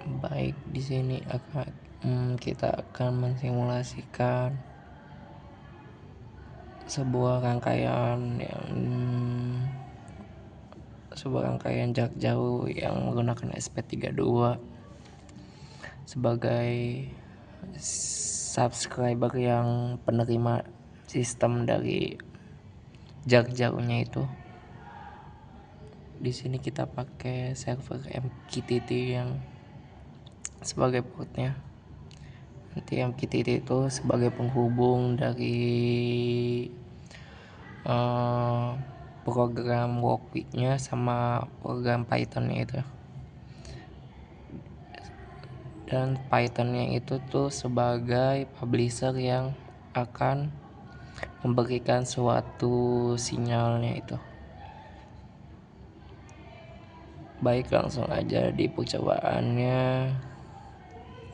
Baik, di sini kita akan mensimulasikan sebuah rangkaian jarak jauh yang menggunakan SP32 sebagai subscriber yang penerima sistem dari jarak jauhnya itu. Di sini kita pakai server MQTT yang sebagai portnya. Nanti MQTT itu sebagai penghubung dari program Workweek-nya sama program Python-nya itu. Dan Python-nya itu tuh sebagai publisher yang akan memberikan suatu sinyalnya itu. Baik, langsung aja di percobaannya.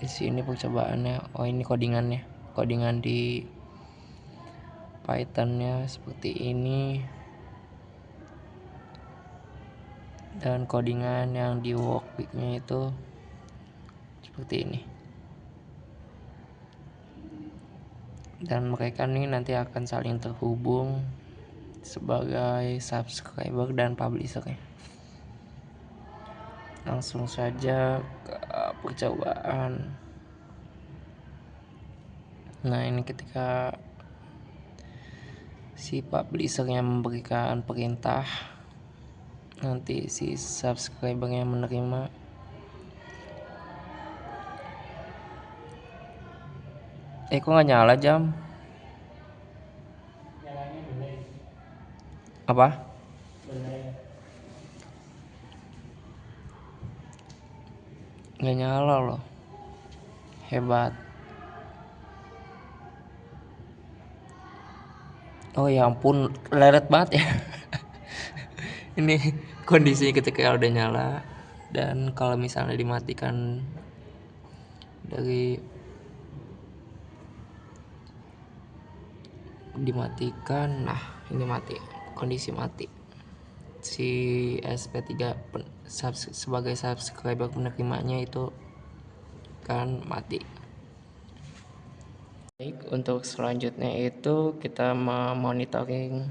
Di sini percobaannya. Oh, ini codingannya. Codingan di Python-nya seperti ini. Dan codingan yang di Workweek-nya itu seperti ini. Dan mereka nih nanti akan saling terhubung sebagai subscriber dan publisher-nya. Langsung saja ke percobaan. Nah, ini ketika si publisher-nya memberikan perintah, nanti si subscriber-nya menerima. Kok nggak nyala jam? Apa? Nggak nyala loh. Hebat. Oh ya ampun, leret banget ya. Ini kondisinya ketika udah nyala, dan kalau misalnya dimatikan nah ini mati, kondisi mati. Si SP3 sebagai subscriber penerimanya itu kan mati. Baik, untuk selanjutnya itu kita memonitoring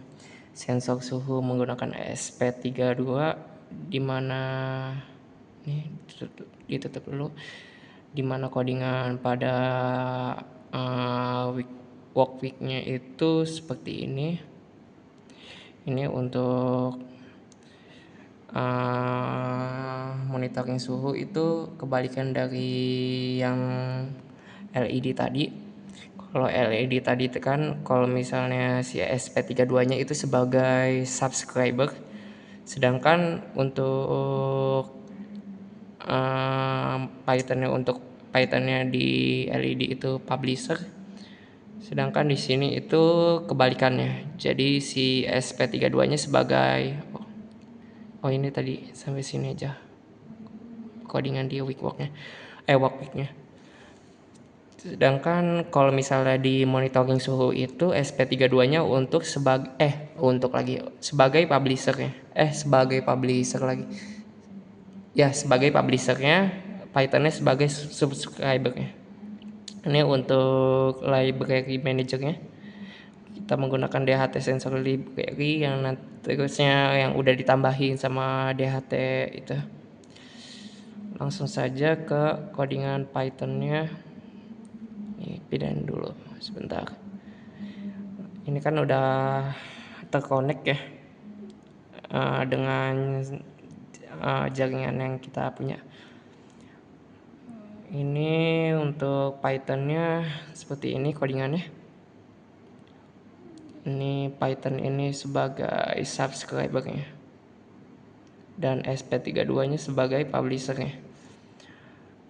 sensor suhu menggunakan SP32, dimana ini ditutup dulu, dimana codingan pada Workweek-nya itu seperti ini. Ini untuk monitoring suhu itu kebalikan dari yang LED tadi. Kalau LED tadi itu kan kalau misalnya si SP32-nya itu sebagai subscriber, sedangkan untuk Python-nya di LED itu publisher. Sedangkan di sini itu kebalikannya. Jadi si SP32-nya sebagai ini tadi sampai sini aja. Codingan di Workweek-nya. Sedangkan kalau misalnya di monitoring suhu itu SP32-nya untuk sebagai publisher-nya. Sebagai publisher lagi. Ya, sebagai publisher-nya, Python-nya sebagai subscriber-nya. Ini untuk library manager-nya. Kita menggunakan DHT sensor library yang terusnya yang udah ditambahin sama DHT itu. Langsung saja ke codingan Python-nya. Pindahin dulu sebentar. Ini kan udah terkonek ya dengan jaringan yang kita punya. Ini untuk Python-nya seperti ini codingannya. Ini Python ini sebagai subscriber-nya dan SP32-nya sebagai publisher-nya.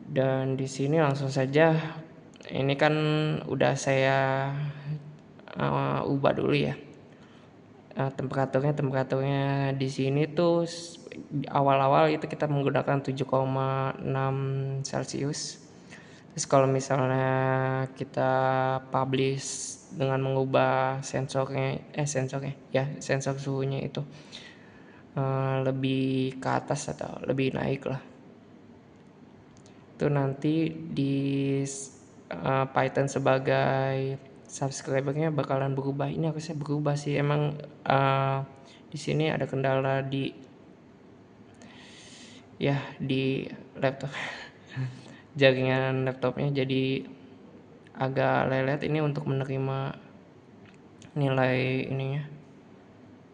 Dan di sini langsung saja, ini kan udah saya ubah dulu ya. Temperaturnya di sini tuh awal-awal itu kita menggunakan 7,6 Celcius. Terus kalau misalnya kita publish dengan mengubah sensor suhunya itu lebih ke atas atau lebih naik lah. itu nanti di Python sebagai subscribernya bakalan berubah. Ini harusnya berubah sih, emang di sini ada kendala di laptop jaringan laptopnya, jadi agak lelet ini untuk menerima nilai ininya,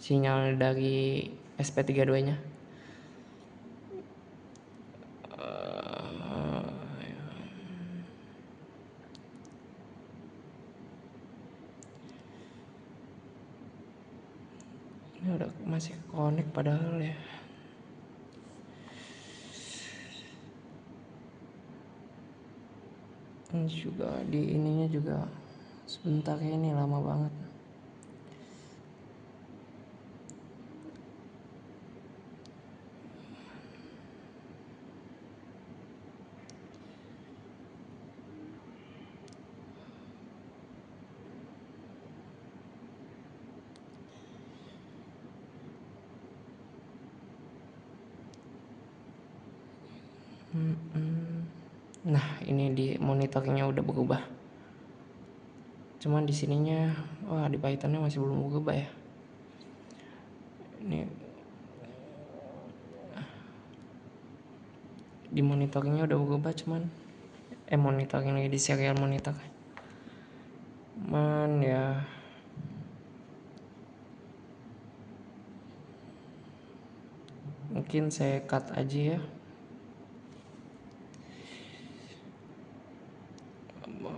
sinyal dari SP32 nya. Ini udah masih connect padahal ya. Ini juga di ininya juga sebentar, ini lama banget. Nah, ini di monitornya udah berubah. Cuman di sininya, di Pythonnya masih belum berubah ya. Ini di monitornya udah berubah, cuman monitoring lagi di serial monitor. Ya mungkin saya cut aja ya.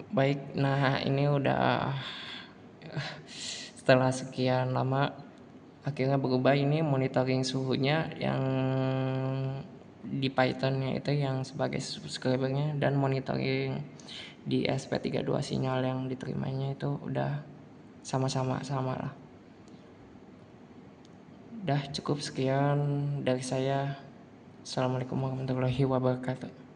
Baik, nah ini udah setelah sekian lama akhirnya berubah. Ini monitoring suhunya yang di Pythonnya itu yang sebagai subscribernya, dan monitoring di SP32 sinyal yang diterimanya itu udah sama-sama lah. Udah cukup sekian dari saya. Assalamualaikum warahmatullahi wabarakatuh.